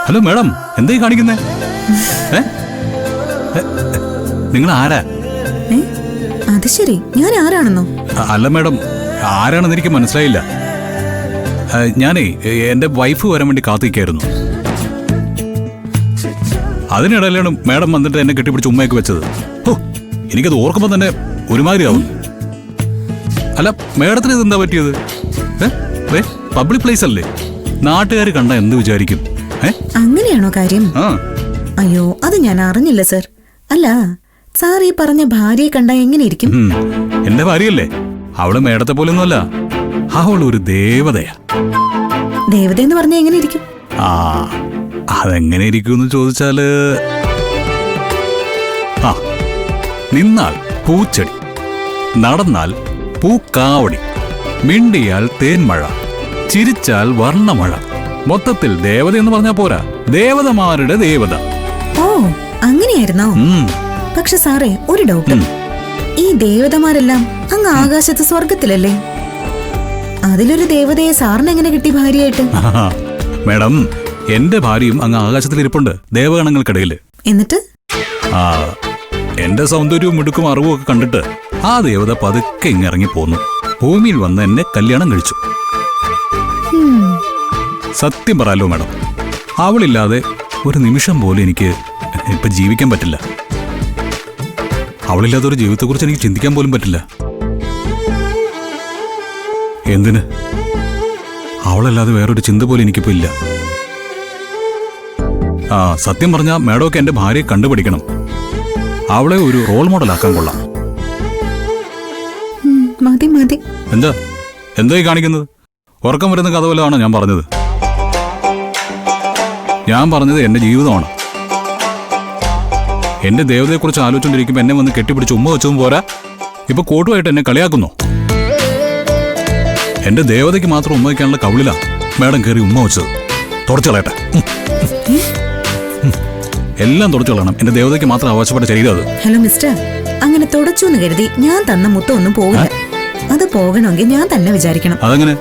Hello madam, എന്തായി കാണിക്കുന്നേ? നിങ്ങൾ ആരാ? അത് ശരി, ഞാൻ ആരാണെന്നോ? അല്ല മാഡം, ആരാണെന്ന് എനിക്ക് മനസ്സിലായില്ല. ഞാനേ എന്റെ വൈഫ് വരാൻ വേണ്ടി കാത്തിരിക്കായിരുന്നു. അതിനിടയിലാണ് മാഡം വന്നിട്ട് എന്നെ കെട്ടിപ്പിടിച്ച് ഉമ്മയൊക്കെ വെച്ചത്. ഓ, എനിക്കത് ഓർക്കുമ്പോൾ തന്നെ ഒരുമാതിരി ആവുന്നു. അല്ല മാഡത്തിന് ഇതെന്താ പറ്റിയത്? പബ്ലിക് പ്ലേസ് അല്ലേ, നാട്ടുകാർ കണ്ട എന്ത് വിചാരിക്കും? അങ്ങനെയാണോ കാര്യം? അയ്യോ, അത് ഞാൻ അറിഞ്ഞില്ല സർ. അല്ല സാർ, ഈ പറഞ്ഞ ഭാര്യയെ കണ്ട എങ്ങനെയിരിക്കും? എന്റെ ഭാര്യയല്ലേ, അവള് മേടത്തെ പോലൊന്നുമല്ല, അവളൊരു ദേവതയാ. ദേവതയെന്ന് പറഞ്ഞാൽ എങ്ങനെ ഇരിക്കും? അതെങ്ങനെ ഇരിക്കുമെന്ന് ചോദിച്ചാല്, നിന്നാൽ പൂച്ചെടി, നടന്നാൽ പൂക്കാവടി, മിണ്ടിയാൽ തേൻമഴ, ചിരിച്ചാൽ വർണ്ണമഴ. മൊത്തത്തിൽ ദേവത എന്ന് പറഞ്ഞാ പോരാ, ദേവതമാരുടെ ദേവത. ഓ, അങ്ങനെയായിരുന്നോ? പക്ഷെ സാറേ, ഒരു ഡൗട്ട്. ഈ ദേവതമാരെല്ലാം അങ്ങ് ആകാശത്ത് സ്വർഗത്തിലല്ലേ? അതിലൊരു ദേവതയെ സാറിന് എങ്ങനെ കിട്ടി ഭാര്യയായിട്ട്? മേഡം, എന്റെ ഭാര്യയും അങ്ങ് ആകാശത്തിലിരിപ്പുണ്ട്, ദേവഗണങ്ങൾക്കിടയിൽ. എന്നിട്ട് എന്റെ സൗന്ദര്യവും മിടുക്കും അറിവും ഒക്കെ കണ്ടിട്ട് ആ ദേവത പതുക്കെ ഇങ്ങിറങ്ങി പോന്നു. ഭൂമിയിൽ വന്ന് എന്നെ കല്യാണം കഴിച്ചു. സത്യം പറയാലോ മേഡം, അവളില്ലാതെ ഒരു നിമിഷം പോലും എനിക്ക് ഇപ്പൊ ജീവിക്കാൻ പറ്റില്ല. അവളില്ലാത്ത ഒരു ജീവിതത്തെക്കുറിച്ച് എനിക്ക് ചിന്തിക്കാൻ പോലും പറ്റില്ല. എന്തിന്? അവളല്ലാതെ വേറൊരു ചിന്ത പോലും എനിക്കിപ്പോ ഇല്ല. സത്യം പറഞ്ഞാൽ മേഡമൊക്കെ എന്റെ ഭാര്യയെ കണ്ടുപിടിക്കണം. അവളെ ഒരു റോൾ മോഡൽ ആക്കാൻ കൊള്ളാം. മതി മതി. എന്തായി കാണിക്കുന്നത്? ഉറക്കം വരുന്ന കഥ വല്ലതാണോ ഞാൻ പറഞ്ഞത്? ഞാൻ പറഞ്ഞത് എന്റെ ജീവിതമാണ്. എന്റെ ദേവതയെക്കുറിച്ച് ആലോചിച്ചുകൊണ്ടിരിക്കുമ്പോൾ എന്നെ വന്ന് കെട്ടിപ്പിടിച്ച് ഉമ്മ വെച്ചതും പോരാ, ഇപ്പൊ കോട്ടുമായിട്ട് എന്നെ കളിയാക്കുന്നു. എന്റെ ദേവതയ്ക്ക് മാത്രം ഉമ്മ വയ്ക്കാനുള്ള കവിളിലാ മേഡം കയറി ഉമ്മ വെച്ചത്. തുടച്ചുകളയട്ടെ, എല്ലാം തുടച്ചുകളയണം. എന്റെ ദേവതയ്ക്ക് മാത്രം അവകാശപ്പെട്ട ശരീരം അത്. ഹലോ മിസ്റ്റർ, അങ്ങനെ തുടച്ചു എന്ന് കരുതി ഞാൻ തന്ന മുത്തൊന്നും പോകില്ല. അത് പോകണമെങ്കിൽ ഞാൻ തന്നെ വിചാരിക്കണം. അതെങ്ങനെ?